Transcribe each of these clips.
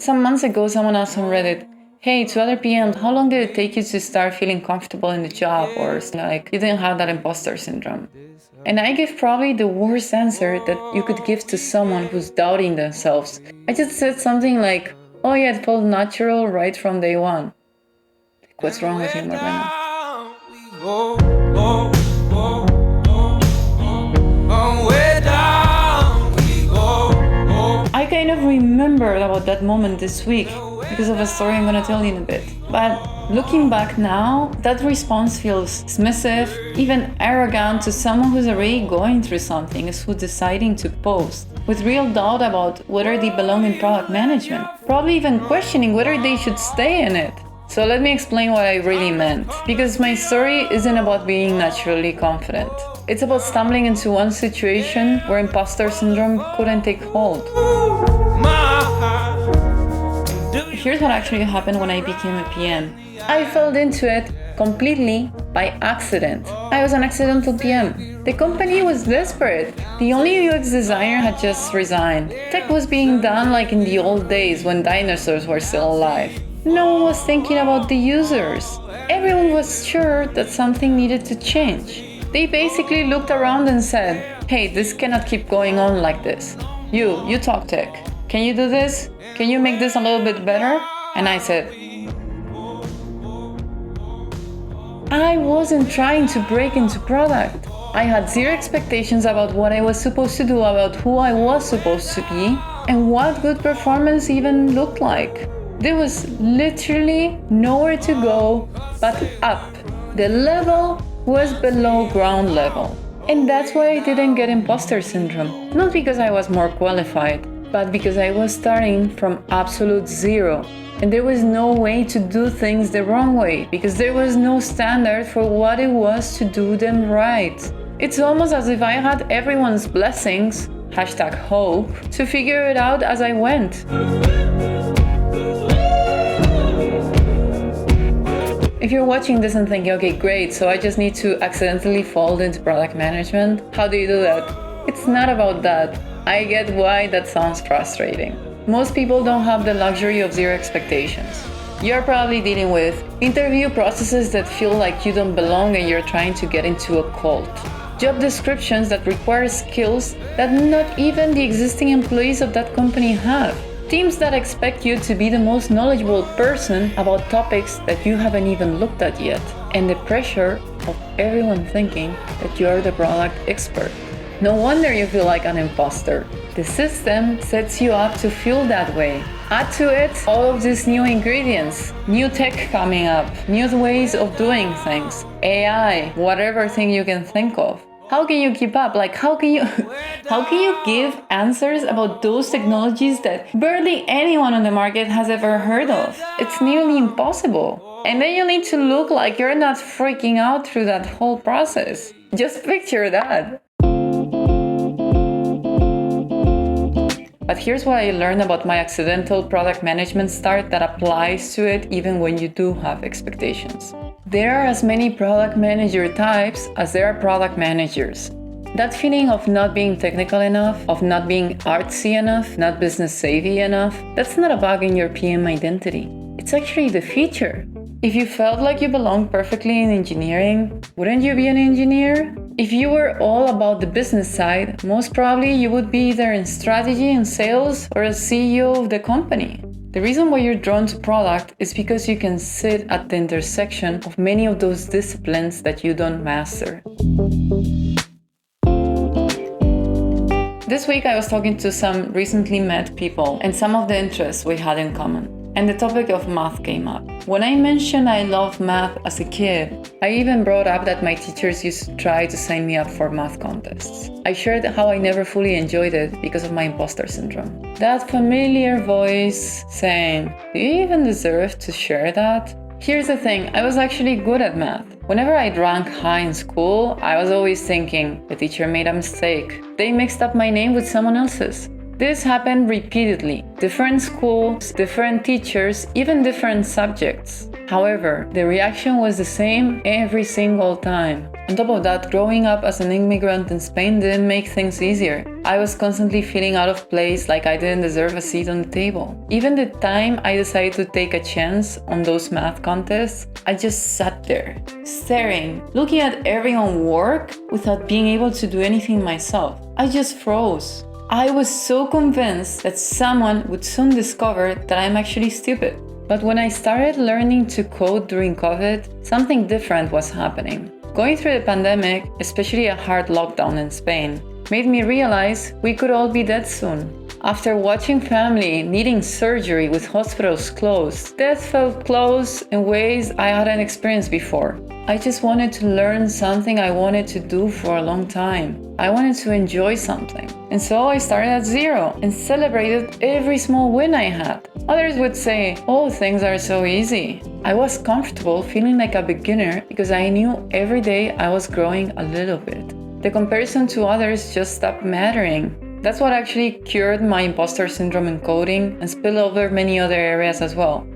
Some months ago, someone asked on Reddit, hey, to other PMs, how long did it take you to start feeling comfortable in the job, or like you didn't have that imposter syndrome? And I give probably the worst answer that you could give to someone who's doubting themselves. I just said something like, oh yeah, it felt natural right from day one. Like, what's wrong with humor right now? I kind of remembered about that moment this week because of a story I'm gonna tell you in a bit. But looking back now, that response feels dismissive, even arrogant to someone who's already going through something, is who's deciding to post, with real doubt about whether they belong in product management, probably even questioning whether they should stay in it. So let me explain what I really meant, because my story isn't about being naturally confident. It's about stumbling into one situation where imposter syndrome couldn't take hold. Here's what actually happened when I became a PM. I fell into it completely by accident. I was an accidental PM. The company was desperate. The only UX designer had just resigned. Tech was being done like in the old days when dinosaurs were still alive. No one was thinking about the users. Everyone was sure that something needed to change. They basically looked around and said, hey, this cannot keep going on like this. You talk tech. Can you do this? Can you make this a little bit better? And I said, I wasn't trying to break into product. I had zero expectations about what I was supposed to do, about who I was supposed to be, and what good performance even looked like. There was literally nowhere to go but up. The level was below ground level. And that's why I didn't get imposter syndrome. Not because I was more qualified, but because I was starting from absolute zero. And there was no way to do things the wrong way, because there was no standard for what it was to do them right. It's almost as if I had everyone's blessings, #hope, to figure it out as I went. If you're watching this and thinking, okay, great, so I just need to accidentally fall into product management, how do you do that? It's not about that. I get why that sounds frustrating. Most people don't have the luxury of zero expectations. You're probably dealing with interview processes that feel like you don't belong and you're trying to get into a cult. Job descriptions that require skills that not even the existing employees of that company have. Teams that expect you to be the most knowledgeable person about topics that you haven't even looked at yet. And the pressure of everyone thinking that you're the product expert. No wonder you feel like an imposter. The system sets you up to feel that way. Add to it all of these new ingredients, new tech coming up, new ways of doing things, AI, whatever thing you can think of. How can you keep up? Like, how can you give answers about those technologies that barely anyone on the market has ever heard of? It's nearly impossible. And then you need to look like you're not freaking out through that whole process. Just picture that. But here's what I learned about my accidental product management start that applies to it even when you do have expectations. There are as many product manager types as there are product managers. That feeling of not being technical enough, of not being artsy enough, not business savvy enough, that's not a bug in your PM identity. It's actually the feature. If you felt like you belonged perfectly in engineering, wouldn't you be an engineer? If you were all about the business side, most probably you would be either in strategy and sales or a CEO of the company. The reason why you're drawn to product is because you can sit at the intersection of many of those disciplines that you don't master. This week I was talking to some recently met people and some of the interests we had in common. And the topic of math came up. When I mentioned I loved math as a kid, I even brought up that my teachers used to try to sign me up for math contests. I shared how I never fully enjoyed it because of my imposter syndrome. That familiar voice saying, do you even deserve to share that? Here's the thing, I was actually good at math. Whenever I'd rank high in school, I was always thinking, the teacher made a mistake. They mixed up my name with someone else's. This happened repeatedly. Different schools, different teachers, even different subjects. However, the reaction was the same every single time. On top of that, growing up as an immigrant in Spain didn't make things easier. I was constantly feeling out of place, like I didn't deserve a seat on the table. Even the time I decided to take a chance on those math contests, I just sat there, staring, looking at everyone work without being able to do anything myself. I just froze. I was so convinced that someone would soon discover that I'm actually stupid. But when I started learning to code during COVID, something different was happening. Going through the pandemic, especially a hard lockdown in Spain, made me realize we could all be dead soon. After watching family needing surgery with hospitals closed, death felt close in ways I hadn't experienced before. I just wanted to learn something I wanted to do for a long time. I wanted to enjoy something. And so I started at zero and celebrated every small win I had. Others would say, oh, things are so easy. I was comfortable feeling like a beginner because I knew every day I was growing a little bit. The comparison to others just stopped mattering. That's what actually cured my imposter syndrome in coding and spilled over many other areas as well.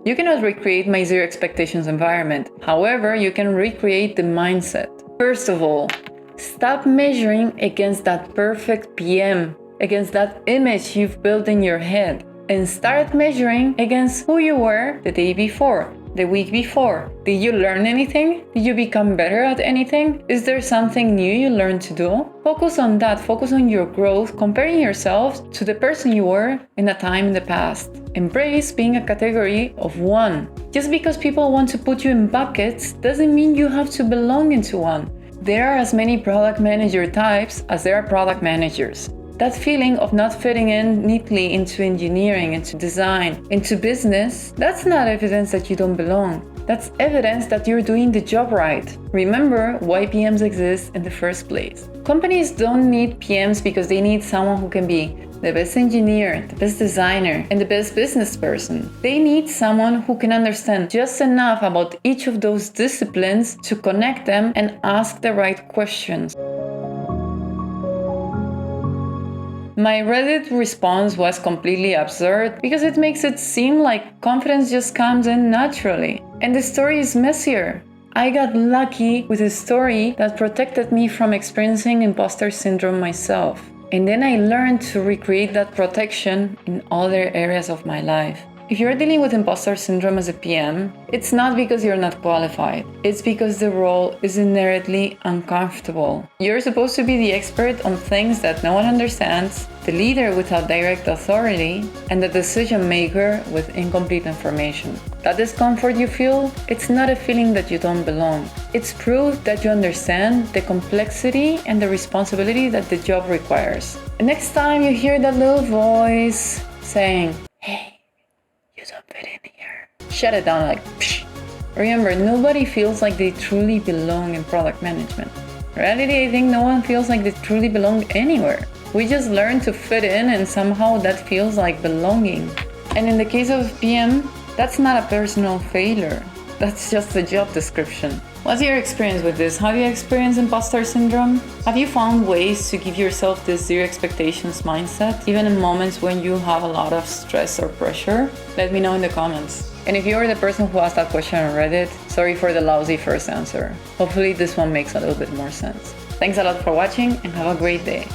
You cannot recreate my zero expectations environment. However, you can recreate the mindset. First of all, stop measuring against that perfect PM, against that image you've built in your head, and start measuring against who you were the day before, the week before. Did you learn anything? Did you become better at anything? Is there something new you learned to do? Focus on that. Focus on your growth, comparing yourself to the person you were in a time in the past. Embrace being a category of one. Just because people want to put you in buckets doesn't mean you have to belong into one. There are as many product manager types as there are product managers. That feeling of not fitting in neatly into engineering, into design, into business, that's not evidence that you don't belong. That's evidence that you're doing the job right. Remember why PMs exist in the first place. Companies don't need PMs because they need someone who can be the best engineer, the best designer, and the best business person. They need someone who can understand just enough about each of those disciplines to connect them and ask the right questions. My Reddit response was completely absurd because it makes it seem like confidence just comes in naturally. And the story is messier. I got lucky with a story that protected me from experiencing imposter syndrome myself. And then I learned to recreate that protection in other areas of my life. If you're dealing with imposter syndrome as a PM, it's not because you're not qualified. It's because the role is inherently uncomfortable. You're supposed to be the expert on things that no one understands, the leader without direct authority, and the decision maker with incomplete information. That discomfort you feel, it's not a feeling that you don't belong. It's proof that you understand the complexity and the responsibility that the job requires. And next time you hear that little voice saying, hey, you don't fit in here, shut it down like psh. Remember, nobody feels like they truly belong in product management. In reality, I think no one feels like they truly belong anywhere. We just learn to fit in and somehow that feels like belonging. And in the case of PM, that's not a personal failure. That's just a job description. What's your experience with this? Have you experienced imposter syndrome? Have you found ways to give yourself this zero expectations mindset, even in moments when you have a lot of stress or pressure? Let me know in the comments. And if you're the person who asked that question on Reddit, sorry for the lousy first answer. Hopefully this one makes a little bit more sense. Thanks a lot for watching and have a great day.